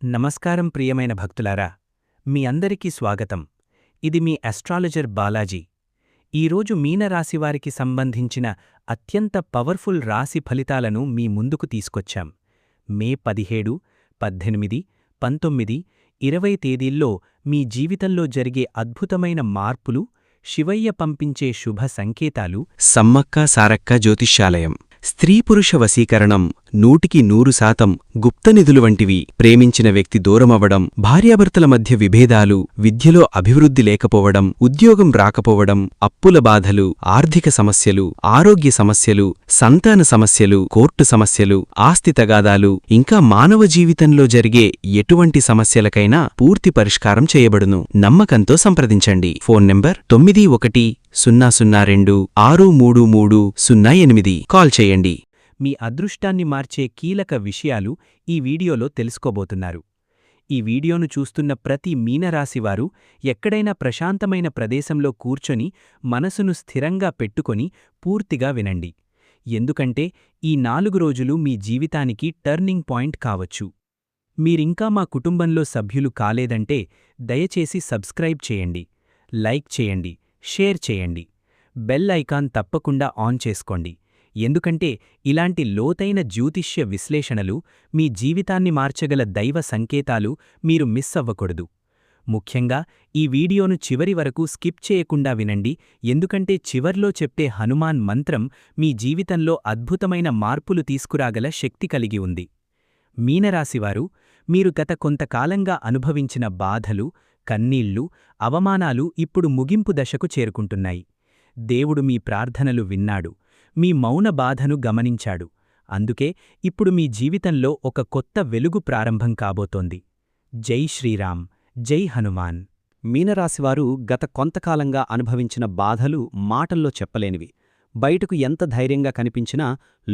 నమస్కారం ప్రియమైన భక్తులారా, మీ అందరికీ స్వాగతం. ఇది మీ అస్ట్రాలజర్ బాలాజీ. ఈరోజు మీనరాశివారికి సంబంధించిన అత్యంత పవర్ఫుల్ రాశి ఫలితాలను మీ ముందుకు తీసుకొచ్చాం. మే 17, 18, 19, 20 తేదీల్లో మీ జీవితంలో జరిగే అద్భుతమైన మార్పులు, శివయ్య పంపించే శుభ సంకేతాలు. సమ్మక్క సారక్క జ్యోతిష్యాలయం. స్త్రీ-పురుష వశీకరణం 100% గుప్తనిధులు వంటివి. ప్రేమించిన వ్యక్తి దూరమవ్వడం, భార్యాభర్తల మధ్య విభేదాలు, విద్యలో అభివృద్ధి లేకపోవడం, ఉద్యోగం రాకపోవడం, అప్పుల బాధలు, ఆర్థిక సమస్యలు, ఆరోగ్య సమస్యలు, సంతాన సమస్యలు, కోర్టు సమస్యలు, ఆస్తి తగాదాలు, ఇంకా మానవ జీవితంలో జరిగే ఎటువంటి సమస్యలకైనా పూర్తి పరిష్కారం చేయబడును. నమ్మకంతో సంప్రదించండి. Phone number 9100063308. కాల్ చేయండి. మీ అదృష్టాన్ని మార్చే కీలక విషయాలు ఈ వీడియోలో తెలుసుకోబోతున్నారు. ఈ వీడియోను చూస్తున్న ప్రతి మీనరాశివారు ఎక్కడైనా ప్రశాంతమైన ప్రదేశంలో కూర్చొని మనసును స్థిరంగా పెట్టుకొని పూర్తిగా వినండి. ఎందుకంటే ఈ 4 రోజులు మీ జీవితానికి టర్నింగ్ పాయింట్ కావచ్చు. మీరింకా మా కుటుంబంలో సభ్యులు కాలేదంటే దయచేసి సబ్స్క్రైబ్ చేయండి, లైక్ చేయండి, షేర్ చేయండి. బెల్ ఐకాన్ తప్పకుండా ఆన్ చేసుకోండి. ఎందుకంటే ఇలాంటి లోతైన జ్యోతిష్య విశ్లేషణలు, మీ జీవితాన్ని మార్చగల దైవ సంకేతాలు మీరు మిస్ అవ్వకూడదు. ముఖ్యంగా ఈ వీడియోను చివరి వరకు స్కిప్ చేయకుండా వినండి, ఎందుకంటే చివర్లో చెప్పే హనుమాన్ మంత్రం మీ జీవితంలో అద్భుతమైన మార్పులు తీసుకురాగల శక్తి కలిగి ఉంది. మీనరాశివారు, మీరు గత కొంతకాలంగా అనుభవించిన బాధలు, కన్నీళ్లు, అవమానాలు ఇప్పుడు ముగింపు దశకు చేరుకుంటున్నాయి. దేవుడు మీ ప్రార్థనలు విన్నాడు, మీ మౌన బాధను గమనించాడు. అందుకే ఇప్పుడు మీ జీవితంలో ఒక కొత్త వెలుగు ప్రారంభం కాబోతోంది. జై శ్రీరామ్, జై హనుమాన్. మీనరాశివారు గత కొంతకాలంగా అనుభవించిన బాధలు మాటల్లో చెప్పలేనివి. బయటకు ఎంత ధైర్యంగా కనిపించినా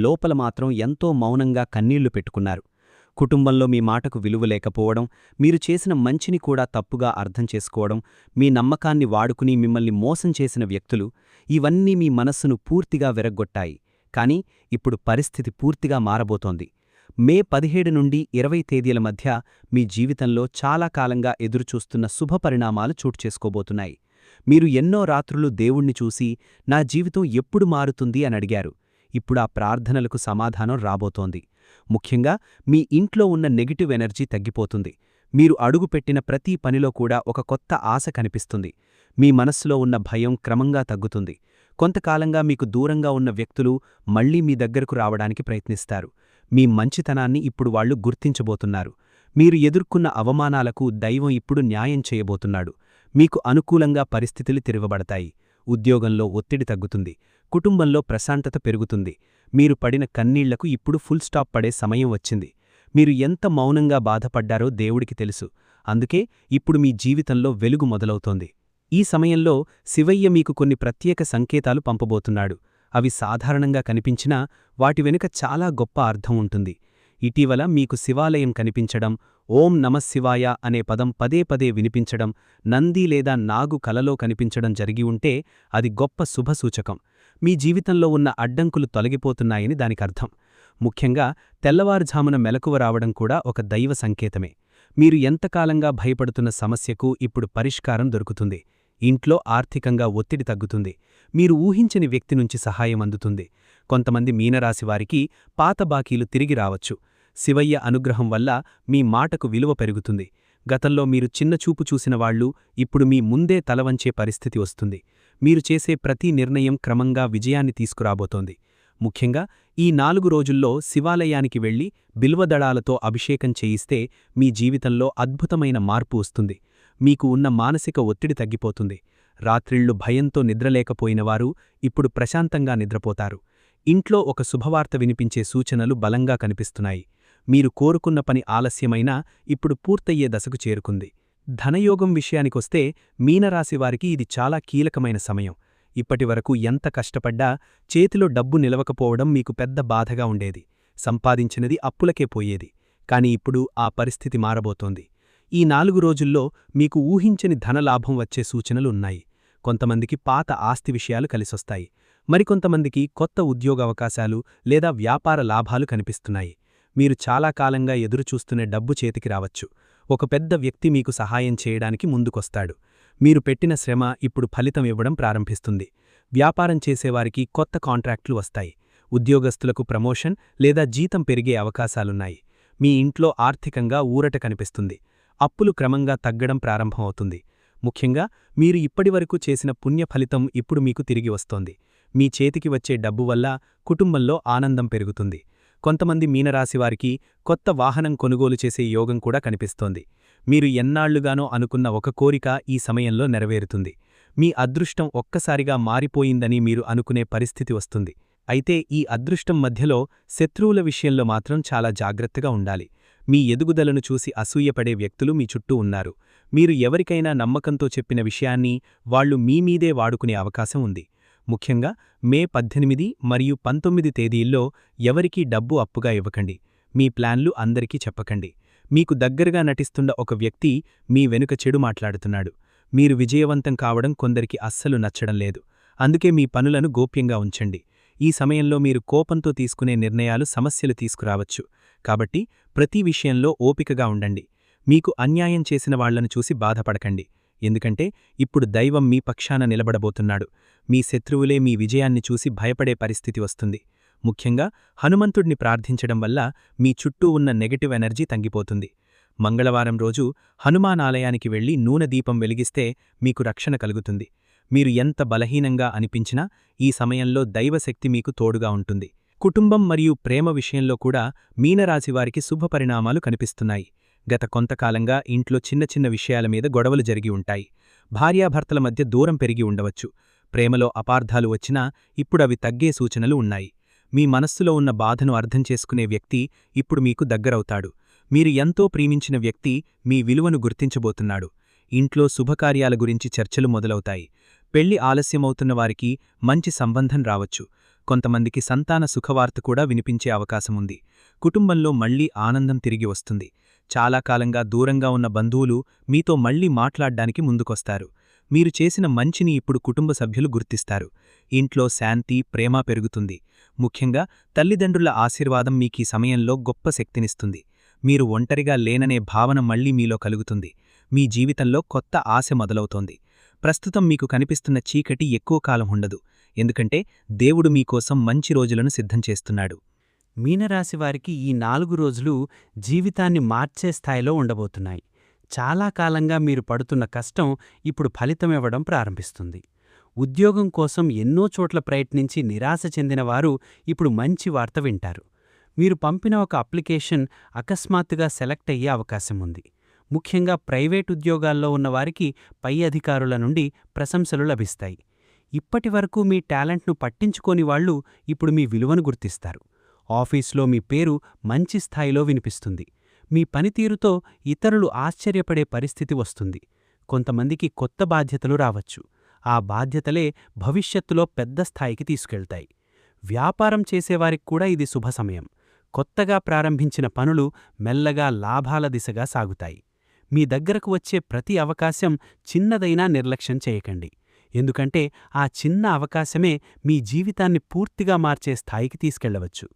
లోపల మాత్రం ఎంతో మౌనంగా కన్నీళ్లు పెట్టుకున్నారు. కుటుంబంలో మీ మాటకు విలువ లేకపోవడం, మీరు చేసిన మంచిని కూడా తప్పుగా అర్థం చేసుకోవడం, మీ నమ్మకాన్ని వాడుకుని మిమ్మల్ని మోసం చేసిన వ్యక్తులు, ఇవన్నీ మీ మనస్సును పూర్తిగా విరగ్గొట్టాయి. కానీ ఇప్పుడు పరిస్థితి పూర్తిగా మారబోతోంది. మే 17 నుండి 20 తేదీల మధ్య మీ జీవితంలో చాలా కాలంగా ఎదురుచూస్తున్న శుభపరిణామాలు చోటు చేసుకోబోతున్నాయి. మీరు ఎన్నో రాత్రులు దేవుణ్ణి చూసి, నా జీవితం ఎప్పుడు మారుతుంది అని అడిగారు. ఇప్పుడు ఆ ప్రార్థనలకు సమాధానం రాబోతోంది. ముఖ్యంగా మీ ఇంట్లో ఉన్న నెగటివ్ ఎనర్జీ తగ్గిపోతుంది. మీరు అడుగుపెట్టిన ప్రతి పనిలో కూడా ఒక కొత్త ఆశ కనిపిస్తుంది. మీ మనస్సులో ఉన్న భయం క్రమంగా తగ్గుతుంది. కొంతకాలంగా మీకు దూరంగా ఉన్న వ్యక్తులు మళ్లీ మీ దగ్గరకు రావడానికి ప్రయత్నిస్తారు. మీ మంచితనాన్ని ఇప్పుడు వాళ్లు గుర్తించబోతున్నారు. మీరు ఎదుర్కొన్న అవమానాలకు దైవం ఇప్పుడు న్యాయం చేయబోతున్నాడు. మీకు అనుకూలంగా పరిస్థితులు తిరగబడతాయి. ఉద్యోగంలో ఒత్తిడి తగ్గుతుంది. కుటుంబంలో ప్రశాంతత పెరుగుతుంది. మీరు పడిన కన్నీళ్లకు ఇప్పుడు ఫుల్ స్టాప్ పడే సమయం వచ్చింది. మీరు ఎంత మౌనంగా బాధపడ్డారో దేవుడికి తెలుసు. అందుకే ఇప్పుడు మీ జీవితంలో వెలుగు మొదలవుతోంది. ఈ సమయంలో శివయ్య మీకు కొన్ని ప్రత్యేక సంకేతాలు పంపబోతున్నాడు. అవి సాధారణంగా కనిపించినా వాటి వెనుక చాలా గొప్ప అర్థం ఉంటుంది. ఇటీవల మీకు శివాలయం కనిపించడం, ఓం నమఃశివాయ అనే పదం పదే పదే వినిపించడం, నంది లేదా నాగు కలలో కనిపించడం జరిగి ఉంటే అది గొప్ప శుభసూచకం. మీ జీవితంలో ఉన్న అడ్డంకులు తొలగిపోతున్నాయని దానికర్థం. ముఖ్యంగా తెల్లవారుఝామున మెలకువ రావడం కూడా ఒక దైవ సంకేతమే. మీరు ఎంతకాలంగా భయపడుతున్న సమస్యకు ఇప్పుడు పరిష్కారం దొరుకుతుంది. ఇంట్లో ఆర్థికంగా ఒత్తిడి తగ్గుతుంది. మీరు ఊహించని వ్యక్తి నుంచి సహాయం అందుతుంది. కొంతమంది మీనరాశివారికి పాత బాకీలు తిరిగి రావచ్చు. శివయ్య అనుగ్రహం వల్ల మీ మాటకు విలువ పెరుగుతుంది. గతంలో మీరు చిన్నచూపు చూసిన వాళ్లు ఇప్పుడు మీ ముందే తలవంచే పరిస్థితి వస్తుంది. మీరు చేసే ప్రతి నిర్ణయం క్రమంగా విజయాన్ని తీసుకురాబోతోంది. ముఖ్యంగా ఈ 4 రోజుల్లో శివాలయానికి వెళ్లి బిల్వదళాలతో అభిషేకం చేయిస్తే మీ జీవితంలో అద్భుతమైన మార్పు వస్తుంది. మీకు ఉన్న మానసిక ఒత్తిడి తగ్గిపోతుంది. రాత్రిళ్లు భయంతో నిద్రలేకపోయినవారు ఇప్పుడు ప్రశాంతంగా నిద్రపోతారు. ఇంట్లో ఒక శుభవార్త వినిపించే సూచనలు బలంగా కనిపిస్తున్నాయి. మీరు కోరుకున్న పని ఆలస్యమైనా ఇప్పుడు పూర్తయ్యే దశకు చేరుకుంది. ధనయోగం విషయానికొస్తే మీనరాశివారికి ఇది చాలా కీలకమైన సమయం. ఇప్పటివరకు ఎంత కష్టపడ్డా చేతిలో డబ్బు నిలవకపోవడం మీకు పెద్ద బాధగా ఉండేది. సంపాదించినది అప్పులకే పోయేది. కాని ఇప్పుడు ఆ పరిస్థితి మారబోతోంది. ఈ 4 రోజుల్లో మీకు ఊహించని ధనలాభం వచ్చే సూచనలు ఉన్నాయి. కొంతమందికి పాత ఆస్తి విషయాలు కలిసొస్తాయి. మరికొంతమందికి కొత్త ఉద్యోగావకాశాలు లేదా వ్యాపార లాభాలు కనిపిస్తున్నాయి. మీరు చాలా కాలంగా ఎదురుచూస్తున్న డబ్బు చేతికి రావచ్చు. ఒక పెద్ద వ్యక్తి మీకు సహాయం చేయడానికి ముందుకొస్తాడు. మీరు పెట్టిన శ్రమ ఇప్పుడు ఫలితం ఇవ్వడం ప్రారంభిస్తుంది. వ్యాపారం చేసేవారికి కొత్త కాంట్రాక్టులు వస్తాయి. ఉద్యోగస్తులకు ప్రమోషన్ లేదా జీతం పెరిగే అవకాశాలున్నాయి. మీ ఇంట్లో ఆర్థికంగా ఊరట కనిపిస్తుంది. అప్పులు క్రమంగా తగ్గడం ప్రారంభమవుతుంది. ముఖ్యంగా మీరు ఇప్పటివరకు చేసిన పుణ్య ఫలితం ఇప్పుడు మీకు తిరిగి వస్తోంది. మీ చేతికి వచ్చే డబ్బు వల్ల కుటుంబంలో ఆనందం పెరుగుతుంది. కొంతమంది మీనరాశివారికి కొత్త వాహనం కొనుగోలు చేసే యోగం కూడా కనిపిస్తోంది. మీరు ఎన్నాళ్లుగానో అనుకున్న ఒక కోరిక ఈ సమయంలో నెరవేరుతుంది. మీ అదృష్టం ఒక్కసారిగా మారిపోయిందని మీరు అనుకునే పరిస్థితి వస్తుంది. అయితే ఈ అదృష్టం మధ్యలో శత్రువుల విషయంలో మాత్రం చాలా జాగ్రత్తగా ఉండాలి. మీ ఎదుగుదలను చూసి అసూయపడే వ్యక్తులు మీ చుట్టూ ఉన్నారు. మీరు ఎవరికైనా నమ్మకంతో చెప్పిన విషయాన్ని వాళ్లు మీమీదే వాడుకునే అవకాశం ఉంది. ముఖ్యంగా మే 18 మరియు 19 తేదీల్లో ఎవరికీ డబ్బు అప్పుగా ఇవ్వకండి. మీ ప్లాన్లు అందరికీ చెప్పకండి. మీకు దగ్గరగా నటిస్తున్న ఒక వ్యక్తి మీ వెనుక చెడు మాట్లాడుతున్నాడు. మీరు విజయవంతం కావడం కొందరికి అస్సలు నచ్చడం లేదు. అందుకే మీ పనులను గోప్యంగా ఉంచండి. ఈ సమయంలో మీరు కోపంతో తీసుకునే నిర్ణయాలు సమస్యలు తీసుకురావచ్చు. కాబట్టి ప్రతి విషయంలో ఓపికగా ఉండండి. మీకు అన్యాయం చేసిన వాళ్లను చూసి బాధపడకండి. ఎందుకంటే ఇప్పుడు దైవం మీ పక్షాన నిలబడబోతున్నాడు. మీ శత్రువులే మీ విజయాన్ని చూసి భయపడే పరిస్థితి వస్తుంది. ముఖ్యంగా హనుమంతుడిని ప్రార్థించడం వల్ల మీ చుట్టూ ఉన్న నెగటివ్ ఎనర్జీ తగ్గిపోతుంది. మంగళవారం రోజు హనుమాన్ ఆలయానికి వెళ్లి నూనె దీపం వెలిగిస్తే మీకు రక్షణ కలుగుతుంది. మీరు ఎంత బలహీనంగా అనిపించినా ఈ సమయంలో దైవశక్తి మీకు తోడుగా ఉంటుంది. కుటుంబం మరియు ప్రేమ విషయంలో కూడా మీనరాశివారికి శుభపరిణామాలు కనిపిస్తున్నాయి. గత కొంతకాలంగా ఇంట్లో చిన్న చిన్న విషయాల మీద గొడవలు జరిగి ఉంటాయి. భార్యాభర్తల మధ్య దూరం పెరిగి ఉండవచ్చు. ప్రేమలో అపార్థాలు వచ్చినా ఇప్పుడవి తగ్గే సూచనలు ఉన్నాయి. మీ మనస్సులో ఉన్న బాధను అర్థం చేసుకునే వ్యక్తి ఇప్పుడు మీకు దగ్గరవుతాడు. మీరు ఎంతో ప్రేమించిన వ్యక్తి మీ విలువను గుర్తించబోతున్నాడు. ఇంట్లో శుభకార్యాల గురించి చర్చలు మొదలవుతాయి. పెళ్లి ఆలస్యమవుతున్న వారికి మంచి సంబంధం రావచ్చు. కొంతమందికి సంతాన శుభవార్త కూడా వినిపించే అవకాశముంది. కుటుంబంలో మళ్లీ ఆనందం తిరిగి వస్తుంది. చాలా కాలంగా దూరంగా ఉన్న బంధువులు మీతో మళ్లీ మాట్లాడ్డానికి ముందుకొస్తారు. మీరు చేసిన మంచిని ఇప్పుడు కుటుంబ సభ్యులు గుర్తిస్తారు. ఇంట్లో శాంతి, ప్రేమ పెరుగుతుంది. ముఖ్యంగా తల్లిదండ్రుల ఆశీర్వాదం మీకీ సమయంలో గొప్ప శక్తినిస్తుంది. మీరు ఒంటరిగా లేననే భావన మళ్లీ మీలో కలుగుతుంది. మీ జీవితంలో కొత్త ఆశ మొదలవుతోంది. ప్రస్తుతం మీకు కనిపిస్తున్న చీకటి ఎక్కువ కాలం ఉండదు. ఎందుకంటే దేవుడు మీకోసం మంచి రోజులను సిద్ధం చేస్తున్నాడు. మీనరాశివారికి ఈ 4 రోజులు జీవితాన్ని మార్చే స్థాయిలో ఉండబోతున్నాయి. చాలా కాలంగా మీరు పడుతున్న కష్టం ఇప్పుడు ఫలితమివ్వడం ప్రారంభిస్తుంది. ఉద్యోగం కోసం ఎన్నో చోట్ల ప్రయత్నించి నిరాశ చెందినవారు ఇప్పుడు మంచి వార్త వింటారు. మీరు పంపిన ఒక అప్లికేషన్ అకస్మాత్తుగా సెలెక్ట్ అయ్యే అవకాశం ఉంది. ముఖ్యంగా ప్రైవేట్ ఉద్యోగాల్లో ఉన్నవారికి పై అధికారుల నుండి ప్రశంసలు లభిస్తాయి. ఇప్పటివరకు మీ టాలెంట్ను పట్టించుకోని వాళ్లు ఇప్పుడు మీ విలువను గుర్తిస్తారు. ఆఫీస్లో మీ పేరు మంచి స్థాయిలో వినిపిస్తుంది. మీ పనితీరుతో ఇతరులు ఆశ్చర్యపడే పరిస్థితి వస్తుంది. కొంతమందికి కొత్త బాధ్యతలు రావచ్చు. ఆ బాధ్యతలే భవిష్యత్తులో పెద్ద స్థాయికి తీసుకెళ్తాయి. వ్యాపారం చేసేవారికి కూడా ఇది శుభ సమయం. కొత్తగా ప్రారంభించిన పనులు మెల్లగా లాభాల దిశగా సాగుతాయి. మీ దగ్గరకు వచ్చే ప్రతి అవకాశం చిన్నదైనా నిర్లక్ష్యం చేయకండి. ఎందుకంటే ఆ చిన్న అవకాశమే మీ జీవితాన్ని పూర్తిగా మార్చే స్థాయికి తీసుకెళ్లవచ్చు.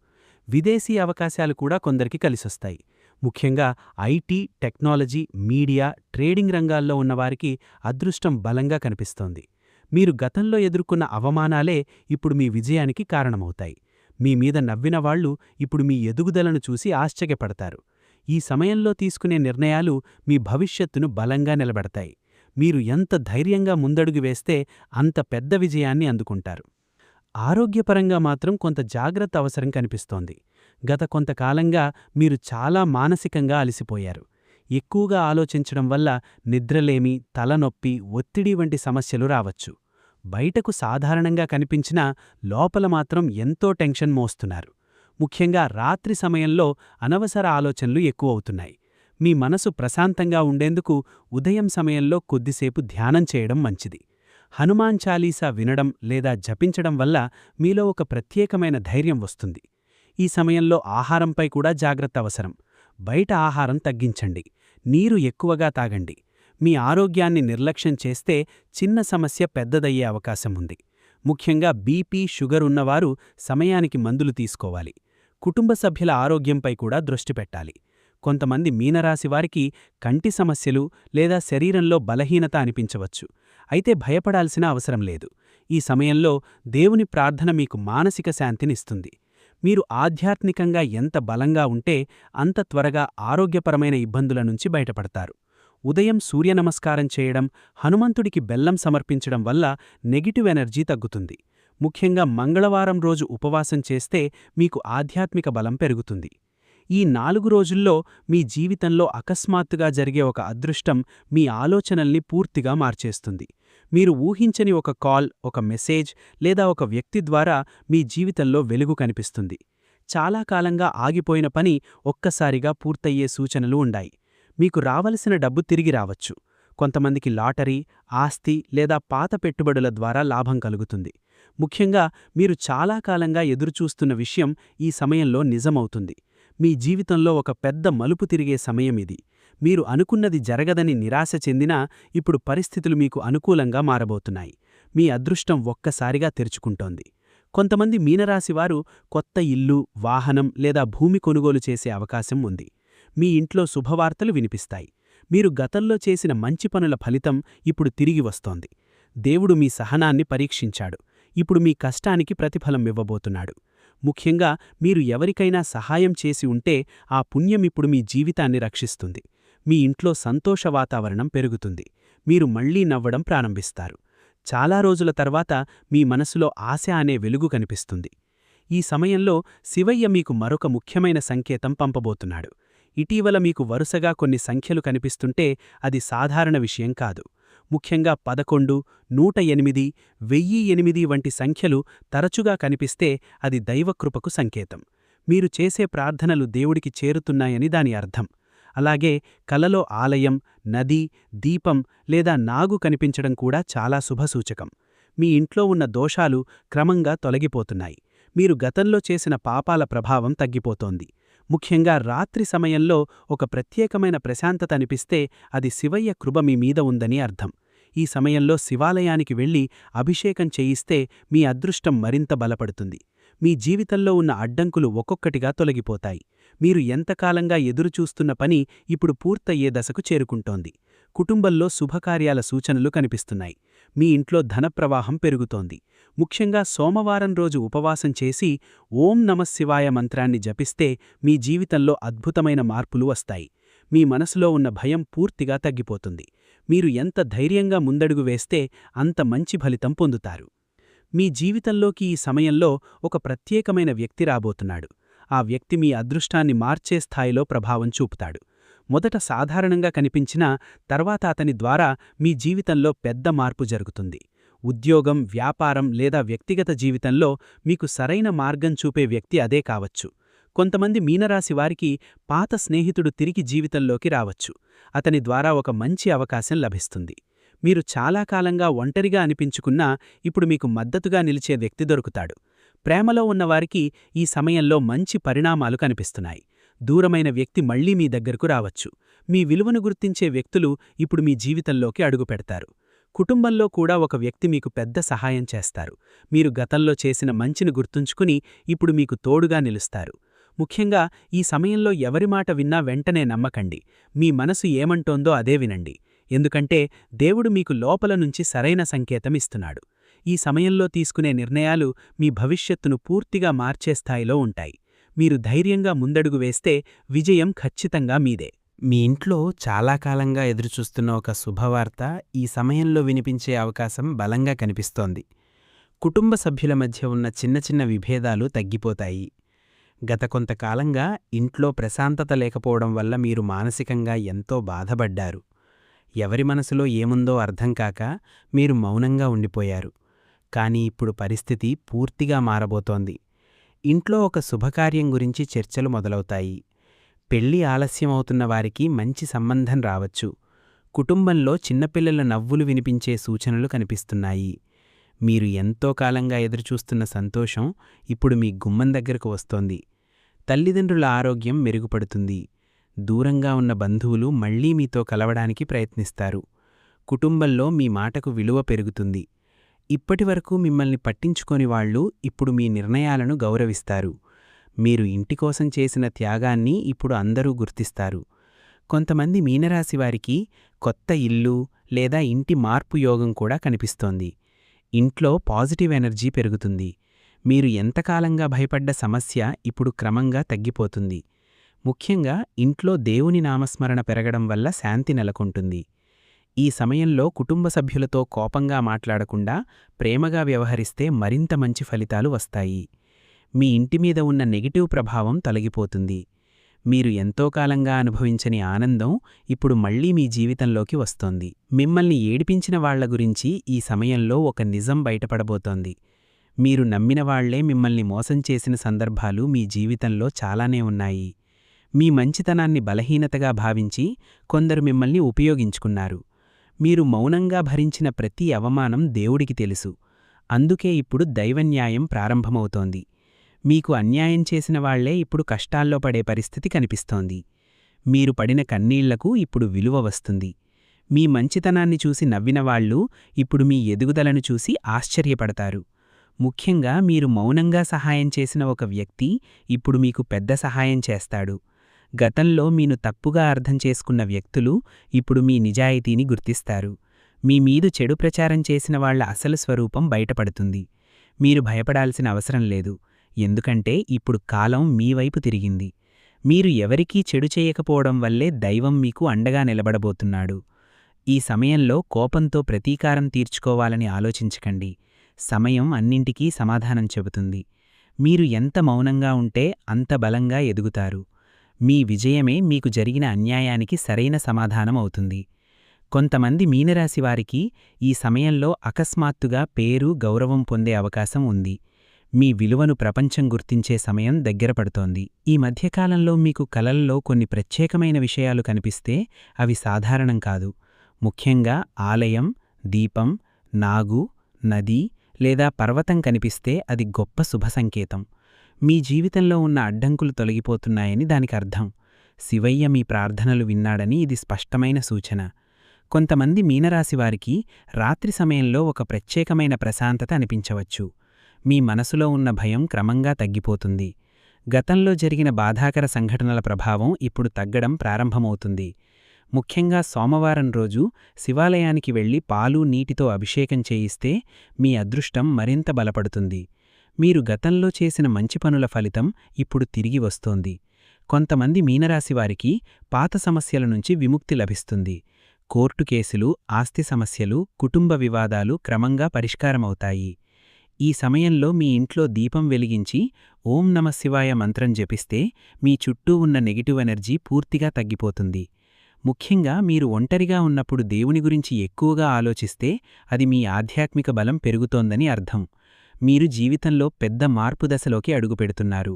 విదేశీ అవకాశాలు కూడా కొందరికి కలిసొస్తాయి. ముఖ్యంగా ఐటీ, టెక్నాలజీ, మీడియా, ట్రేడింగ్ రంగాల్లో ఉన్నవారికి అదృష్టం బలంగా కనిపిస్తోంది. మీరు గతంలో ఎదుర్కొన్న అవమానాలే ఇప్పుడు మీ విజయానికి కారణమవుతాయి. మీ మీద నవ్విన వాళ్లు ఇప్పుడు మీ ఎదుగుదలను చూసి ఆశ్చర్యపడతారు. ఈ సమయంలో తీసుకునే నిర్ణయాలు మీ భవిష్యత్తును బలంగా నిలబెడతాయి. మీరు ఎంత ధైర్యంగా ముందడుగు వేస్తే అంత పెద్ద విజయాన్ని అందుకుంటారు. ఆరోగ్యపరంగా మాత్రం కొంత జాగ్రత్త అవసరం కనిపిస్తోంది. గత కొంతకాలంగా మీరు చాలా మానసికంగా అలసిపోయారు. ఎక్కువగా ఆలోచించడం వల్ల నిద్రలేమి, తలనొప్పి, ఒత్తిడి వంటి సమస్యలు రావచ్చు. బయటకు సాధారణంగా కనిపించినా లోపల మాత్రం ఎంతో టెన్షన్ మోస్తున్నారు. ముఖ్యంగా రాత్రి సమయంలో అనవసర ఆలోచనలు ఎక్కువవుతున్నాయి. మీ మనసు ప్రశాంతంగా ఉండేందుకు ఉదయం సమయంలో కొద్దిసేపు ధ్యానం చేయడం మంచిది. హనుమాన్ చాలీసా వినడం లేదా జపించడం వల్ల మీలో ఒక ప్రత్యేకమైన ధైర్యం వస్తుంది. ఈ సమయంలో ఆహారంపై కూడా జాగ్రత్త అవసరం. బయట ఆహారం తగ్గించండి. నీరు ఎక్కువగా తాగండి. మీ ఆరోగ్యాన్ని నిర్లక్ష్యం చేస్తే చిన్న సమస్య పెద్దదయ్యే అవకాశం ఉంది. ముఖ్యంగా బీపీ, షుగర్ ఉన్నవారు సమయానికి మందులు తీసుకోవాలి. కుటుంబ సభ్యుల ఆరోగ్యంపై కూడా దృష్టి పెట్టాలి. కొంతమంది మీనరాశివారికి కంటి సమస్యలు లేదా శరీరంలో బలహీనత అనిపించవచ్చు. అయితే భయపడాల్సిన అవసరం లేదు. ఈ సమయంలో దేవుని ప్రార్థన మీకు మానసిక శాంతినిస్తుంది. మీరు ఆధ్యాత్మికంగా ఎంత బలంగా ఉంటే అంత త్వరగా ఆరోగ్యపరమైన ఇబ్బందుల నుంచి బయటపడతారు. ఉదయం సూర్యనమస్కారం చేయడం, హనుమంతుడికి బెల్లం సమర్పించడం వల్ల నెగిటివ్ ఎనర్జీ తగ్గుతుంది. ముఖ్యంగా మంగళవారం రోజు ఉపవాసం చేస్తే మీకు ఆధ్యాత్మిక బలం పెరుగుతుంది. ఈ 4 రోజుల్లో మీ జీవితంలో అకస్మాత్తుగా జరిగే ఒక అదృష్టం మీ ఆలోచనల్ని పూర్తిగా మార్చేస్తుంది. మీరు ఊహించని ఒక కాల్, ఒక మెసేజ్ లేదా ఒక వ్యక్తి ద్వారా మీ జీవితంలో వెలుగు కనిపిస్తుంది. చాలా కాలంగా ఆగిపోయిన పని ఒక్కసారిగా పూర్తయ్యే సూచనలు ఉండాయి. మీకు రావలసిన డబ్బు తిరిగి రావచ్చు. కొంతమందికి లాటరీ, ఆస్తి లేదా పాత పెట్టుబడుల ద్వారా లాభం కలుగుతుంది. ముఖ్యంగా మీరు చాలా కాలంగా ఎదురుచూస్తున్న విషయం ఈ సమయంలో నిజమవుతుంది. మీ జీవితంలో ఒక పెద్ద మలుపు తిరిగే సమయం ఇది. మీరు అనుకున్నది జరగదని నిరాశ చెందినా ఇప్పుడు పరిస్థితులు మీకు అనుకూలంగా మారబోతున్నాయి. మీ అదృష్టం ఒక్కసారిగా తెరుచుకుంటోంది. కొంతమంది మీనరాశివారు కొత్త ఇల్లు, వాహనం లేదా భూమి కొనుగోలు చేసే అవకాశం ఉంది. మీ ఇంట్లో శుభవార్తలు వినిపిస్తాయి. మీరు గతంలో చేసిన మంచి పనుల ఫలితం ఇప్పుడు తిరిగి వస్తోంది. దేవుడు మీ సహనాన్ని పరీక్షించాడు. ఇప్పుడు మీ కష్టానికి ప్రతిఫలం ఇవ్వబోతున్నాడు. ముఖ్యంగా మీరు ఎవరికైనా సహాయం చేసి ఉంటే ఆ పుణ్యం ఇప్పుడు మీ జీవితాన్ని రక్షిస్తుంది. మీ ఇంట్లో సంతోష వాతావరణం పెరుగుతుంది. మీరు మళ్లీ నవ్వడం ప్రారంభిస్తారు. చాలా రోజుల తర్వాత మీ మనసులో ఆశ అనే వెలుగు కనిపిస్తుంది. ఈ సమయంలో శివయ్య మీకు మరొక ముఖ్యమైన సంకేతం పంపబోతున్నాడు. ఇటీవల మీకు వరుసగా కొన్ని సంఖ్యలు కనిపిస్తుంటే అది సాధారణ విషయం కాదు. ముఖ్యంగా 11, 108, 1008 వంటి సంఖ్యలు తరచుగా కనిపిస్తే అది దైవకృపకు సంకేతం. మీరు చేసే ప్రార్థనలు దేవుడికి చేరుతున్నాయని దాని అర్థం. అలాగే కలలో ఆలయం, నది, దీపం లేదా నాగు కనిపించడం కూడా చాలా శుభసూచకం. మీ ఇంట్లో ఉన్న దోషాలు క్రమంగా తొలగిపోతున్నాయి. మీరు గతంలో చేసిన పాపాల ప్రభావం తగ్గిపోతోంది. ముఖ్యంగా రాత్రి సమయంలో ఒక ప్రత్యేకమైన ప్రశాంతత అనిపిస్తే అది శివయ్య కృప మీ మీద ఉందని అర్థం. ఈ సమయంలో శివాలయానికి వెళ్లి అభిషేకం చేయిస్తే మీ అదృష్టం మరింత బలపడుతుంది. మీ జీవితంలో ఉన్న అడ్డంకులు ఒక్కొక్కటిగా తొలగిపోతాయి. మీరు ఎంతకాలంగా ఎదురుచూస్తున్న పని ఇప్పుడు పూర్తయ్యే దశకు చేరుకుంటోంది. కుటుంబంలో శుభకార్యాల సూచనలు కనిపిస్తున్నాయి. మీ ఇంట్లో ధనప్రవాహం పెరుగుతోంది. ముఖ్యంగా సోమవారం రోజు ఉపవాసం చేసి ఓం నమఃశివాయ మంత్రాన్ని జపిస్తే మీ జీవితంలో అద్భుతమైన మార్పులు వస్తాయి. మీ మనసులో ఉన్న భయం పూర్తిగా తగ్గిపోతుంది. మీరు ఎంత ధైర్యంగా ముందడుగు వేస్తే అంత మంచి ఫలితం పొందుతారు. మీ జీవితంలోకి ఈ సమయంలో ఒక ప్రత్యేకమైన వ్యక్తి రాబోతున్నాడు. ఆ వ్యక్తి మీ అదృష్టాన్ని మార్చే స్థాయిలో ప్రభావం చూపుతాడు. మొదట సాధారణంగా కనిపించినా తర్వాత అతని ద్వారా మీ జీవితంలో పెద్ద మార్పు జరుగుతుంది. ఉద్యోగం, వ్యాపారం లేదా వ్యక్తిగత జీవితంలో మీకు సరైన మార్గం చూపే వ్యక్తి అదే కావచ్చు. కొంతమంది మీనరాశి వారికి పాత స్నేహితుడు తిరిగి జీవితంలోకి రావచ్చు. అతని ద్వారా ఒక మంచి అవకాశం లభిస్తుంది. మీరు చాలా కాలంగా ఒంటరిగా అనిపించుకున్నా ఇప్పుడు మీకు మద్దతుగా నిలిచే వ్యక్తి దొరుకుతాడు. ప్రేమలో ఉన్నవారికి ఈ సమయంలో మంచి పరిణామాలు కనిపిస్తున్నాయి. దూరమైన వ్యక్తి మళ్లీ మీ దగ్గరకు రావచ్చు. మీ విలువను గుర్తించే వ్యక్తులు ఇప్పుడు మీ జీవితంలోకి అడుగుపెడతారు. కుటుంబంలో కూడా ఒక వ్యక్తి మీకు పెద్ద సహాయం చేస్తారు. మీరు గతంలో చేసిన మంచిని గుర్తుంచుకుని ఇప్పుడు మీకు తోడుగా నిలుస్తారు. ముఖ్యంగా ఈ సమయంలో ఎవరి మాట విన్నా వెంటనే నమ్మకండి. మీ మనసు ఏమంటోందో అదే వినండి. ఎందుకంటే దేవుడు మీకు లోపల నుంచి సరైన సంకేతం ఇస్తున్నాడు. ఈ సమయంలో తీసుకునే నిర్ణయాలు మీ భవిష్యత్తును పూర్తిగా మార్చే స్థాయిలో ఉంటాయి. మీరు ధైర్యంగా ముందడుగు వేస్తే విజయం ఖచ్చితంగా మీదే. మీ ఇంట్లో చాలా కాలంగా ఎదురుచూస్తున్న ఒక శుభవార్త ఈ సమయంలో వినిపించే అవకాశం బలంగా కనిపిస్తోంది. కుటుంబ సభ్యుల మధ్య ఉన్న చిన్న చిన్న విభేదాలు తగ్గిపోతాయి. గత కొంతకాలంగా ఇంట్లో ప్రశాంతత లేకపోవడం వల్ల మీరు మానసికంగా ఎంతో బాధపడ్డారు. ఎవరి మనసులో ఏముందో అర్థం కాక మీరు మౌనంగా ఉండిపోయారు. కానీ ఇప్పుడు పరిస్థితి పూర్తిగా మారబోతోంది. ఇంట్లో ఒక శుభకార్యం గురించి చర్చలు మొదలవుతాయి. పెళ్లి ఆలస్యమవుతున్న వారికి మంచి సంబంధం రావచ్చు. కుటుంబంలో చిన్నపిల్లల నవ్వులు వినిపించే సూచనలు కనిపిస్తున్నాయి. మీరు ఎంతో కాలంగా ఎదురుచూస్తున్న సంతోషం ఇప్పుడు మీ గుమ్మం దగ్గరకు వస్తోంది. తల్లిదండ్రుల ఆరోగ్యం మెరుగుపడుతుంది. దూరంగా ఉన్న బంధువులు మళ్లీ మీతో కలవడానికి ప్రయత్నిస్తారు. కుటుంబంలో మీ మాటకు విలువ పెరుగుతుంది. ఇప్పటివరకు మిమ్మల్ని పట్టించుకోని వాళ్ళు ఇప్పుడు మీ నిర్ణయాలను గౌరవిస్తారు. మీరు ఇంటికోసం చేసిన త్యాగాన్ని ఇప్పుడు అందరూ గుర్తిస్తారు. కొంతమంది మీనరాశివారికి కొత్త ఇల్లు లేదా ఇంటి మార్పు యోగం కూడా కనిపిస్తోంది. ఇంట్లో పాజిటివ్ ఎనర్జీ పెరుగుతుంది. మీరు ఎంతకాలంగా భయపడ్డ సమస్య ఇప్పుడు క్రమంగా తగ్గిపోతుంది. ముఖ్యంగా ఇంట్లో దేవుని నామస్మరణ పెరగడం వల్ల శాంతి నెలకొంటుంది. ఈ సమయంలో కుటుంబ సభ్యులతో కోపంగా మాట్లాడకుండా ప్రేమగా వ్యవహరిస్తే మరింత మంచి ఫలితాలు వస్తాయి. మీ ఇంటిమీద ఉన్న నెగటివ్ ప్రభావం తొలగిపోతుంది. మీరు ఎంతో కాలంగా అనుభవించని ఆనందం ఇప్పుడు మళ్లీ మీ జీవితంలోకి వస్తోంది. మిమ్మల్ని ఏడిపించిన వాళ్ల గురించి ఈ సమయంలో ఒక నిజం బయటపడబోతోంది. మీరు నమ్మిన వాళ్లే మిమ్మల్ని మోసం చేసిన సందర్భాలు మీ జీవితంలో చాలానే ఉన్నాయి. మీ మంచితనాన్ని బలహీనతగా భావించి కొందరు మిమ్మల్ని ఉపయోగించుకున్నారు. మీరు మౌనంగా భరించిన ప్రతి అవమానం దేవుడికి తెలుసు. అందుకే ఇప్పుడు దైవన్యాయం ప్రారంభమవుతోంది. మీకు అన్యాయం చేసిన వాళ్లే ఇప్పుడు కష్టాల్లో పడే పరిస్థితి కనిపిస్తోంది. మీరు పడిన కన్నీళ్లకు ఇప్పుడు విలువ వస్తుంది. మీ మంచితనాన్ని చూసి నవ్వినవాళ్లు ఇప్పుడు మీ ఎదుగుదలను చూసి ఆశ్చర్యపడతారు. ముఖ్యంగా మీరు మౌనంగా సహాయం చేసిన ఒక వ్యక్తి ఇప్పుడు మీకు పెద్ద సహాయం చేస్తాడు. గతంలో మీను తప్పుగా అర్థం చేసుకున్న వ్యక్తులు ఇప్పుడు మీ నిజాయితీని గుర్తిస్తారు. మీ మీదు చెడు ప్రచారం చేసిన వాళ్ల అసలు స్వరూపం బయటపడుతుంది. మీరు భయపడాల్సిన అవసరం లేదు. ఎందుకంటే ఇప్పుడు కాలం మీ వైపు తిరిగింది. మీరు ఎవరికీ చెడు చేయకపోవడం వల్లే దైవం మీకు అండగా నిలబడబోతున్నాడు. ఈ సమయంలో కోపంతో ప్రతీకారం తీర్చుకోవాలని ఆలోచించకండి. సమయం అన్నింటికీ సమాధానం చెబుతుంది. మీరు ఎంత మౌనంగా ఉంటే అంత బలంగా ఎదుగుతారు. మీ విజయమే మీకు జరిగిన అన్యాయానికి సరైన సమాధానం అవుతుంది. కొంతమంది మీనరాశివారికి ఈ సమయంలో అకస్మాత్తుగా పేరు, గౌరవం పొందే అవకాశం ఉంది. మీ విలువను ప్రపంచం గుర్తించే సమయం దగ్గరపడుతోంది. ఈ మధ్యకాలంలో మీకు కలల్లో కొన్ని ప్రత్యేకమైన విషయాలు కనిపిస్తే అవి సాధారణం కాదు. ముఖ్యంగా ఆలయం, దీపం, నాగు, నది లేదా పర్వతం కనిపిస్తే అది గొప్ప శుభ సంకేతం. మీ జీవితంలో ఉన్న అడ్డంకులు తొలగిపోతున్నాయని దానికర్థం. శివయ్య మీ ప్రార్థనలు విన్నాడని ఇది స్పష్టమైన సూచన. కొంతమంది మీనరాశివారికి రాత్రి సమయంలో ఒక ప్రత్యేకమైన ప్రశాంతత అనిపించవచ్చు. మీ మనసులో ఉన్న భయం క్రమంగా తగ్గిపోతుంది. గతంలో జరిగిన బాధాకర సంఘటనల ప్రభావం ఇప్పుడు తగ్గడం ప్రారంభమవుతుంది. ముఖ్యంగా సోమవారం రోజు శివాలయానికి వెళ్లి పాలు, నీటితో అభిషేకం చేయిస్తే మీ అదృష్టం మరింత బలపడుతుంది. మీరు గతంలో చేసిన మంచి పనుల ఫలితం ఇప్పుడు తిరిగి వస్తోంది. కొంతమంది మీనరాశివారికి పాత సమస్యల నుంచి విముక్తి లభిస్తుంది. కోర్టు కేసులు, ఆస్తి సమస్యలు, కుటుంబ వివాదాలు క్రమంగా పరిష్కారమవుతాయి. ఈ సమయంలో మీ ఇంట్లో దీపం వెలిగించి ఓం నమఃశివాయ మంత్రం జపిస్తే మీ చుట్టూ ఉన్న నెగిటివ్ ఎనర్జీ పూర్తిగా తగ్గిపోతుంది. ముఖ్యంగా మీరు ఒంటరిగా ఉన్నప్పుడు దేవుని గురించి ఎక్కువగా ఆలోచిస్తే అది మీ ఆధ్యాత్మిక బలం పెరుగుతోందని అర్థం. మీరు జీవితంలో పెద్ద మార్పు దశలోకి అడుగుపెడుతున్నారు.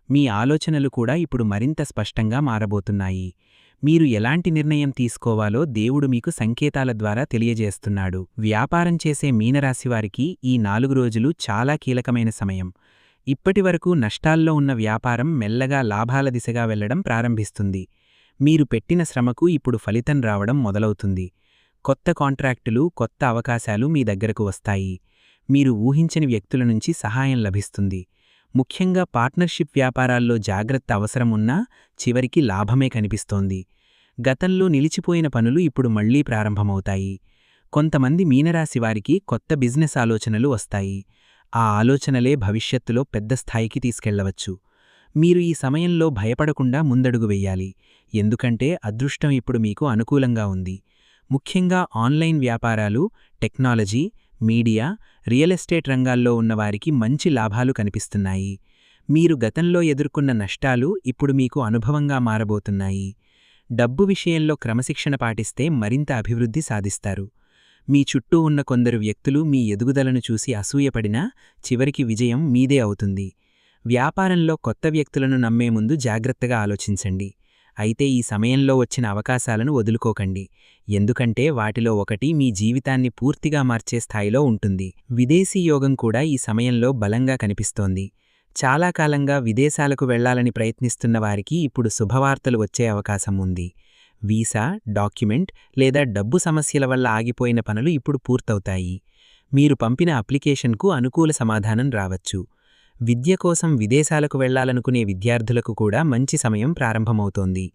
మీ ఆలోచనలు కూడా ఇప్పుడు మరింత స్పష్టంగా మారబోతున్నాయి. మీరు ఎలాంటి నిర్ణయం తీసుకోవాలో దేవుడు మీకు సంకేతాల ద్వారా తెలియజేస్తున్నాడు. వ్యాపారం చేసే మీనరాశివారికి ఈ 4 రోజులు చాలా కీలకమైన సమయం. ఇప్పటివరకు నష్టాల్లో ఉన్న వ్యాపారం మెల్లగా లాభాల దిశగా వెళ్లడం ప్రారంభిస్తుంది. మీరు పెట్టిన శ్రమకు ఇప్పుడు ఫలితం రావడం మొదలవుతుంది. కొత్త కాంట్రాక్టులు, కొత్త అవకాశాలు మీ దగ్గరకు వస్తాయి. మీరు ఊహించని వ్యక్తుల నుంచి సహాయం లభిస్తుంది. ముఖ్యంగా పార్ట్నర్షిప్ వ్యాపారాల్లో జాగ్రత్త అవసరమున్నా చివరికి లాభమే కనిపిస్తోంది. గతంలో నిలిచిపోయిన పనులు ఇప్పుడు మళ్లీ ప్రారంభమవుతాయి. కొంతమంది మీనరాశివారికి కొత్త బిజినెస్ ఆలోచనలు వస్తాయి. ఆ ఆలోచనలే భవిష్యత్తులో పెద్ద స్థాయికి తీసుకెళ్లవచ్చు. మీరు ఈ సమయంలో భయపడకుండా ముందడుగు వెయ్యాలి. ఎందుకంటే అదృష్టం ఇప్పుడు మీకు అనుకూలంగా ఉంది. ముఖ్యంగా ఆన్లైన్ వ్యాపారాలు, టెక్నాలజీ, మీడియా, రియల్ ఎస్టేట్ రంగాల్లో ఉన్నవారికి మంచి లాభాలు కనిపిస్తున్నాయి. మీరు గతంలో ఎదుర్కొన్న నష్టాలు ఇప్పుడు మీకు అనుభవంగా మారబోతున్నాయి. డబ్బు విషయంలో క్రమశిక్షణ పాటిస్తే మరింత అభివృద్ధి సాధిస్తారు. మీ చుట్టూ ఉన్న కొందరు వ్యక్తులు మీ ఎదుగుదలను చూసి అసూయపడినా చివరికి విజయం మీదే అవుతుంది. వ్యాపారంలో కొత్త వ్యక్తులను నమ్మే ముందు జాగ్రత్తగా ఆలోచించండి. అయితే ఈ సమయంలో వచ్చిన అవకాశాలను వదులుకోకండి. ఎందుకంటే వాటిలో ఒకటి మీ జీవితాన్ని పూర్తిగా మార్చే స్థాయిలో ఉంటుంది. విదేశీ యోగం కూడా ఈ సమయంలో బలంగా కనిపిస్తోంది. చాలా కాలంగా విదేశాలకు వెళ్లాలని ప్రయత్నిస్తున్న వారికి ఇప్పుడు శుభవార్తలు వచ్చే అవకాశం ఉంది. వీసా, డాక్యుమెంట్ లేదా డబ్బు సమస్యల వల్ల ఆగిపోయిన పనులు ఇప్పుడు పూర్తవుతాయి. మీరు పంపిన అప్లికేషన్కు అనుకూల సమాధానం రావచ్చు. విద్య కోసం విదేశాలకు వెళ్లాలనుకునే విద్యార్థులకు కూడా మంచి సమయం ప్రారంభమవుతోంది.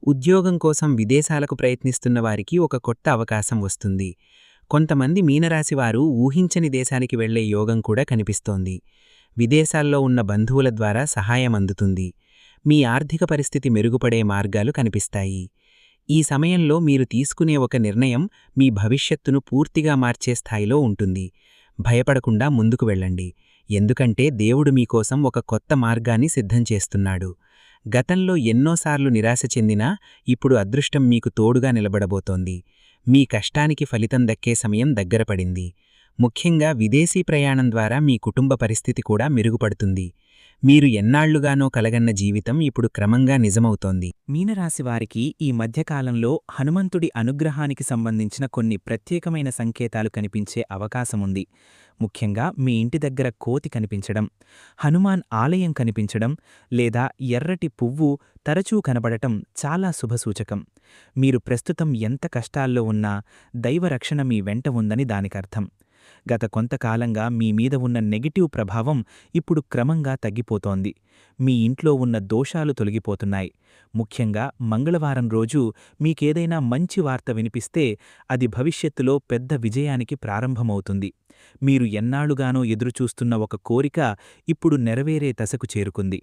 ఉద్యోగం కోసం విదేశాలకు ప్రయత్నిస్తున్న వారికి ఒక కొత్త అవకాశం వస్తుంది. కొంతమంది మీనరాశివారు ఊహించని దేశానికి వెళ్లే యోగం కూడా కనిపిస్తోంది. విదేశాల్లో ఉన్న బంధువుల ద్వారా సహాయం అందుతుంది. మీ ఆర్థిక పరిస్థితి మెరుగుపడే మార్గాలు కనిపిస్తాయి. ఈ సమయంలో మీరు తీసుకునే ఒక నిర్ణయం మీ భవిష్యత్తును పూర్తిగా మార్చే స్థాయిలో ఉంటుంది. భయపడకుండా ముందుకు వెళ్ళండి, ఎందుకంటే దేవుడు మీకోసం ఒక కొత్త మార్గాన్ని సిద్ధం చేస్తున్నాడు. గతంలో ఎన్నోసార్లు నిరాశ చెందినా ఇప్పుడు అదృష్టం మీకు తోడుగా నిలబడబోతోంది. మీ కష్టానికి ఫలితం దక్కే సమయం దగ్గరపడింది. ముఖ్యంగా విదేశీ ప్రయాణం ద్వారా మీ కుటుంబ పరిస్థితి కూడా మెరుగుపడుతుంది. మీరు ఎన్నాళ్లుగానో కలగన్న జీవితం ఇప్పుడు క్రమంగా నిజమవుతోంది. మీనరాశివారికి ఈ మధ్యకాలంలో హనుమంతుడి అనుగ్రహానికి సంబంధించిన కొన్ని ప్రత్యేకమైన సంకేతాలు కనిపించే అవకాశముంది. ముఖ్యంగా మీ ఇంటి దగ్గర కోతి కనిపించడం, హనుమాన్ ఆలయం కనిపించడం లేదా ఎర్రటి పువ్వు తరచూ కనబడటం చాలా శుభసూచకం. మీరు ప్రస్తుతం ఎంత కష్టాల్లో ఉన్నా దైవరక్షణ మీ వెంట ఉందని దానికర్థం. గత కొంతకాలంగా మీ మీద ఉన్న నెగిటివ్ ప్రభావం ఇప్పుడు క్రమంగా తగ్గిపోతోంది. మీ ఇంట్లో ఉన్న దోషాలు తొలగిపోతున్నాయి. ముఖ్యంగా మంగళవారం రోజు మీకేదైనా మంచి వార్త వినిపిస్తే అది భవిష్యత్తులో పెద్ద విజయానికి ప్రారంభమవుతుంది. మీరు ఎన్నాళ్లుగానో ఎదురుచూస్తున్న ఒక కోరిక ఇప్పుడు నెరవేరే దశకు చేరుకుంది.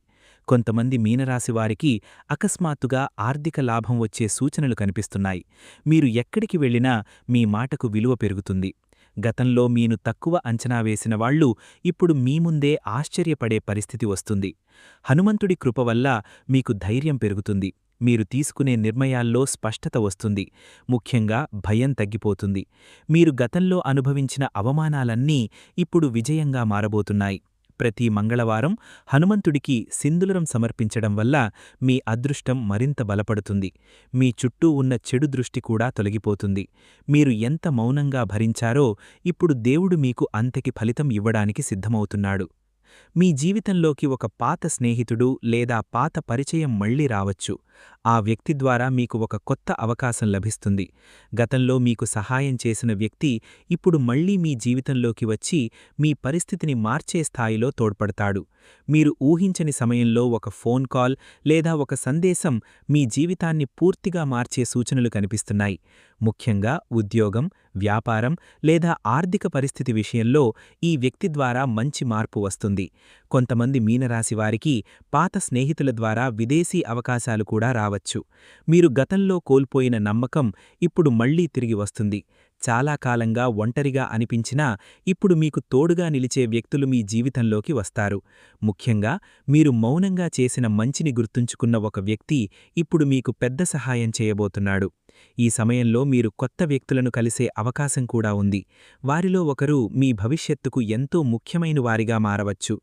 కొంతమంది మీనరాశివారికి అకస్మాత్తుగా ఆర్థిక లాభం వచ్చే సూచనలు కనిపిస్తున్నాయి. మీరు ఎక్కడికి వెళ్ళినా మీ మాటకు విలువ పెరుగుతుంది. గతంలో మీను తక్కువ అంచనా వేసిన వాళ్లు ఇప్పుడు మీ ముందే ఆశ్చర్యపడే పరిస్థితి వస్తుంది. హనుమంతుడి కృప వల్ల మీకు ధైర్యం పెరుగుతుంది. మీరు తీసుకునే నిర్ణయాల్లో స్పష్టత వస్తుంది. ముఖ్యంగా భయం తగ్గిపోతుంది. మీరు గతంలో అనుభవించిన అవమానాలన్నీ ఇప్పుడు విజయంగా మారబోతున్నాయి. ప్రతి మంగళవారం హనుమంతుడికి సింధూరం సమర్పించడం వల్ల మీ అదృష్టం మరింత బలపడుతుంది. మీ చుట్టూ ఉన్న చెడు దృష్టి కూడా తొలగిపోతుంది. మీరు ఎంత మౌనంగా భరించారో ఇప్పుడు దేవుడు మీకు అంతకి ఫలితం ఇవ్వడానికి సిద్ధమవుతున్నాడు. మీ జీవితంలోకి ఒక పాత స్నేహితుడు లేదా పాత పరిచయం మళ్లీ రావచ్చు. ఆ వ్యక్తి ద్వారా మీకు ఒక కొత్త అవకాశం లభిస్తుంది. గతంలో మీకు సహాయం చేసిన వ్యక్తి ఇప్పుడు మళ్లీ మీ జీవితంలోకి వచ్చి మీ పరిస్థితిని మార్చే స్థాయిలో తోడ్పడతాడు. మీరు ఊహించని సమయంలో ఒక ఫోన్ కాల్ లేదా ఒక సందేశం మీ జీవితాన్ని పూర్తిగా మార్చే సూచనలు కనిపిస్తున్నాయి. ముఖ్యంగా ఉద్యోగం, వ్యాపారం లేదా ఆర్థిక పరిస్థితి విషయంలో ఈ వ్యక్తి ద్వారా మంచి మార్పు వస్తుంది. కొంతమంది మీనరాశివారికి పాత స్నేహితుల ద్వారా విదేశీ అవకాశాలు కూడా రావచ్చు. మీరు గతంలో కోల్పోయిన నమ్మకం ఇప్పుడు మళ్లీ తిరిగి వస్తుంది. చాలా కాలంగా ఒంటరిగా అనిపించినా ఇప్పుడు మీకు తోడుగా నిలిచే వ్యక్తులు మీ జీవితంలోకి వస్తారు. ముఖ్యంగా మీరు మౌనంగా చేసిన మంచిని గుర్తుంచుకున్న ఒక వ్యక్తి ఇప్పుడు మీకు పెద్ద సహాయం చేయబోతున్నాడు. ఈ సమయంలో మీరు కొత్త వ్యక్తులను కలిసే అవకాశం కూడా ఉంది. వారిలో ఒకరు మీ భవిష్యత్తుకు ఎంతో ముఖ్యమైన వారిగా మారవచ్చు.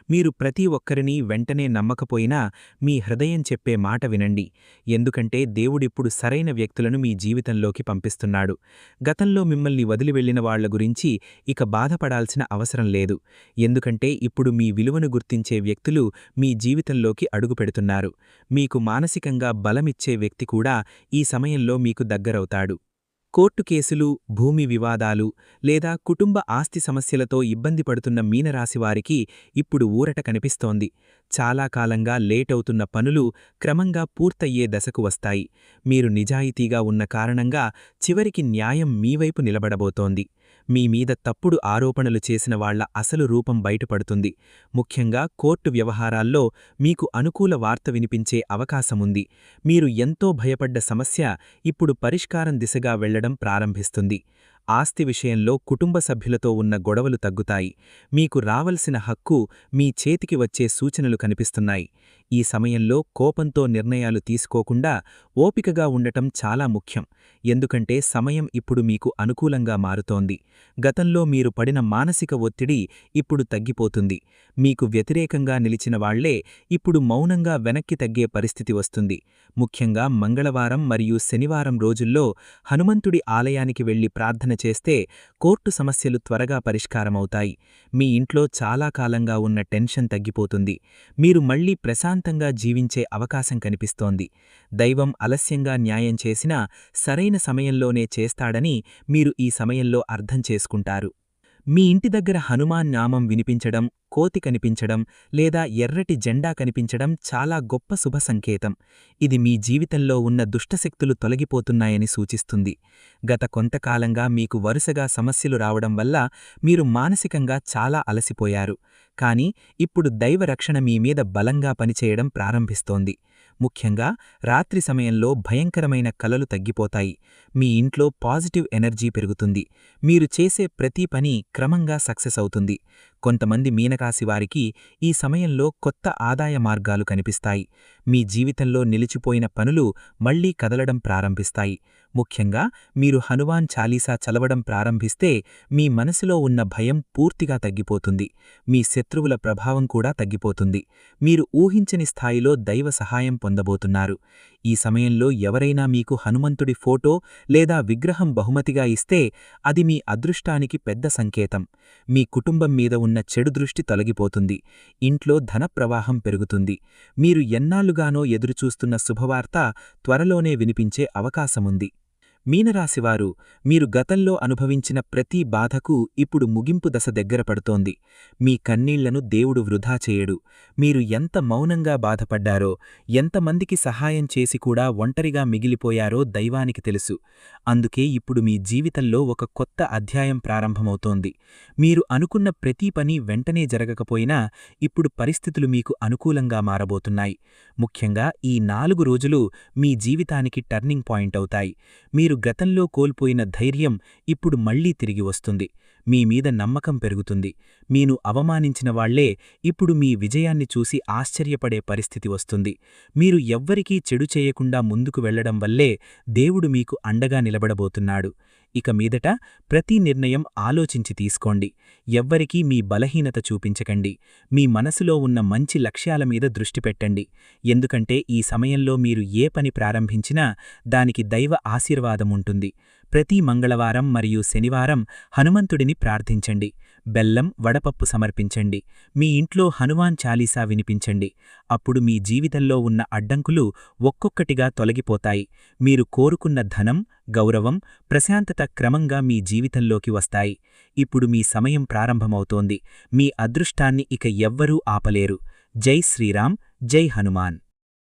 మీరు ప్రతి ఒక్కరినీ వెంటనే నమ్మకపోయినా మీ హృదయం చెప్పే మాట వినండి, ఎందుకంటే దేవుడిప్పుడు సరైన వ్యక్తులను మీ జీవితంలోకి పంపిస్తున్నాడు. గతంలో మిమ్మల్ని వదిలి వెళ్లిన వాళ్ల గురించి ఇక బాధపడాల్సిన అవసరం లేదు, ఎందుకంటే ఇప్పుడు మీ విలువను గుర్తించే వ్యక్తులు మీ జీవితంలోకి అడుగుపెడుతున్నారు. మీకు మానసికంగా బలమిచ్చే వ్యక్తి కూడా ఈ సమయంలో మీకు దగ్గరవుతాడు. కోర్టు కేసులు, భూమి వివాదాలు లేదా కుటుంబ ఆస్తి సమస్యలతో ఇబ్బంది పడుతున్న మీనరాశివారికి ఇప్పుడు ఊరట కనిపిస్తోంది. చాలా కాలంగా లేటవుతున్న పనులు క్రమంగా పూర్తయ్యే దశకు వస్తాయి. మీరు నిజాయితీగా ఉన్న కారణంగా చివరికి న్యాయం మీవైపు నిలబడబోతోంది. మీ మీద తప్పుడు ఆరోపణలు చేసిన వాళ్ల అసలు రూపం బయటపడుతుంది. ముఖ్యంగా కోర్టు వ్యవహారాల్లో మీకు అనుకూల వార్త వినిపించే అవకాశముంది. మీరు ఎంతో భయపడ్డ సమస్య ఇప్పుడు పరిష్కారం దిశగా వెళ్లడం ప్రారంభిస్తుంది. ఆస్తి విషయంలో కుటుంబ సభ్యులతో ఉన్న గొడవలు తగ్గుతాయి. మీకు రావలసిన హక్కు మీ చేతికి వచ్చే సూచనలు కనిపిస్తున్నాయి. ఈ సమయంలో కోపంతో నిర్ణయాలు తీసుకోకుండా ఓపికగా ఉండటం చాలా ముఖ్యం, ఎందుకంటే సమయం ఇప్పుడు మీకు అనుకూలంగా మారుతోంది. గతంలో మీరు పడిన మానసిక ఒత్తిడి ఇప్పుడు తగ్గిపోతుంది. మీకు వ్యతిరేకంగా నిలిచిన వాళ్లే ఇప్పుడు మౌనంగా వెనక్కి తగ్గే పరిస్థితి వస్తుంది. ముఖ్యంగా మంగళవారం మరియు శనివారం రోజుల్లో హనుమంతుడి ఆలయానికి వెళ్లి ప్రార్థన చేస్తే కోర్టు సమస్యలు త్వరగా పరిష్కారమవుతాయి. మీ ఇంట్లో చాలా కాలంగా ఉన్న టెన్షన్ తగ్గిపోతుంది. మీరు మళ్లీ ప్రశాంతంగా జీవించే అవకాశం కనిపిస్తోంది. దైవం ఆలస్యంగా న్యాయం చేసినా సరైన సమయంలోనే చేస్తాడని మీరు ఈ సమయంలో అర్థం చేసుకుంటారు. మీ ఇంటి దగ్గర హనుమాన్ నామం వినిపించడం, కోతి కనిపించడం లేదా ఎర్రటి జెండా కనిపించడం చాలా గొప్ప శుభ సంకేతం. ఇది మీ జీవితంలో ఉన్న దుష్టశక్తులు తొలగిపోతున్నాయని సూచిస్తుంది. గత కొంతకాలంగా మీకు వరుసగా సమస్యలు రావడం వల్ల మీరు మానసికంగా చాలా అలసిపోయారు. కానీ ఇప్పుడు దైవ రక్షణ మీ మీద బలంగా పనిచేయడం ప్రారంభిస్తోంది. ముఖ్యంగా రాత్రి సమయంలో భయంకరమైన కలలు తగ్గిపోతాయి. మీ ఇంట్లో పాజిటివ్ ఎనర్జీ పెరుగుతుంది. మీరు చేసే ప్రతి పని క్రమంగా సక్సెస్ అవుతుంది. కొంతమంది మీనరాశివారికి ఈ సమయంలో కొత్త ఆదాయ మార్గాలు కనిపిస్తాయి. మీ జీవితంలో నిలిచిపోయిన పనులు మళ్లీ కదలడం ప్రారంభిస్తాయి. ముఖ్యంగా మీరు హనుమాన్ చాలీసా చదవడం ప్రారంభిస్తే మీ మనసులో ఉన్న భయం పూర్తిగా తగ్గిపోతుంది. మీ శత్రువుల ప్రభావం కూడా తగ్గిపోతుంది. మీరు ఊహించని స్థాయిలో దైవ సహాయం పొందబోతున్నారు. ఈ సమయంలో ఎవరైనా మీకు హనుమంతుడి ఫోటో లేదా విగ్రహం బహుమతిగా ఇస్తే అది మీ అదృష్టానికి పెద్ద సంకేతం. మీ కుటుంబం మీద ఉన్న చెడు దృష్టి తొలగిపోతుంది. ఇంట్లో ధన ప్రవాహం పెరుగుతుంది. మీరు ఎన్నాళ్లుగానో ఎదురుచూస్తున్న శుభవార్త త్వరలోనే వినిపించే అవకాశముంది. మీనరాశివారు, మీరు గతంలో అనుభవించిన ప్రతి బాధకు ఇప్పుడు ముగింపు దశ దగ్గర పడుతోంది. మీ కన్నీళ్లను దేవుడు వృధా చేయడు. మీరు ఎంత మౌనంగా బాధపడ్డారో, ఎంతమందికి సహాయం చేసి కూడా ఒంటరిగా మిగిలిపోయారో దైవానికి తెలుసు. అందుకే ఇప్పుడు మీ జీవితంలో ఒక కొత్త అధ్యాయం ప్రారంభమవుతోంది. మీరు అనుకున్న ప్రతి పని వెంటనే జరగకపోయినా ఇప్పుడు పరిస్థితులు మీకు అనుకూలంగా మారబోతున్నాయి. ముఖ్యంగా ఈ 4 రోజులు మీ జీవితానికి టర్నింగ్ పాయింట్ అవుతాయి. మీరు గతంలో కోల్పోయిన ధైర్యం ఇప్పుడు మళ్లీ తిరిగి వస్తుంది. మీ మీద నమ్మకం పెరుగుతుంది. మీను అవమానించిన వాళ్లే ఇప్పుడు మీ విజయాన్ని చూసి ఆశ్చర్యపడే పరిస్థితి వస్తుంది. మీరు ఎవ్వరికీ చెడు చేయకుండా ముందుకు వెళ్లడం వల్లే దేవుడు మీకు అండగా నిలబడబోతున్నాడు. ఇక మీదట ప్రతి నిర్ణయం ఆలోచించి తీసుకోండి. ఎవ్వరికీ మీ బలహీనత చూపించకండి. మీ మనసులో ఉన్న మంచి లక్ష్యాల మీద దృష్టి పెట్టండి. ఎందుకంటే ఈ సమయంలో మీరు ఏ పని ప్రారంభించినా దానికి దైవ ఆశీర్వాదముంటుంది. ప్రతి మంగళవారం మరియు శనివారం హనుమంతుడిని ప్రార్థించండి. బెల్లం, వడపప్పు సమర్పించండి. మీ ఇంట్లో హనుమాన్ చాలీసా వినిపించండి. అప్పుడు మీ జీవితంలో ఉన్న అడ్డంకులు ఒక్కొక్కటిగా తొలగిపోతాయి. మీరు కోరుకున్న ధనం, గౌరవం, ప్రశాంతత క్రమంగా మీ జీవితంలోకి వస్తాయి. ఇప్పుడు మీ సమయం ప్రారంభమవుతోంది. మీ అదృష్టాన్ని ఇక ఎవ్వరూ ఆపలేరు. జై శ్రీరామ్, జై హనుమాన్.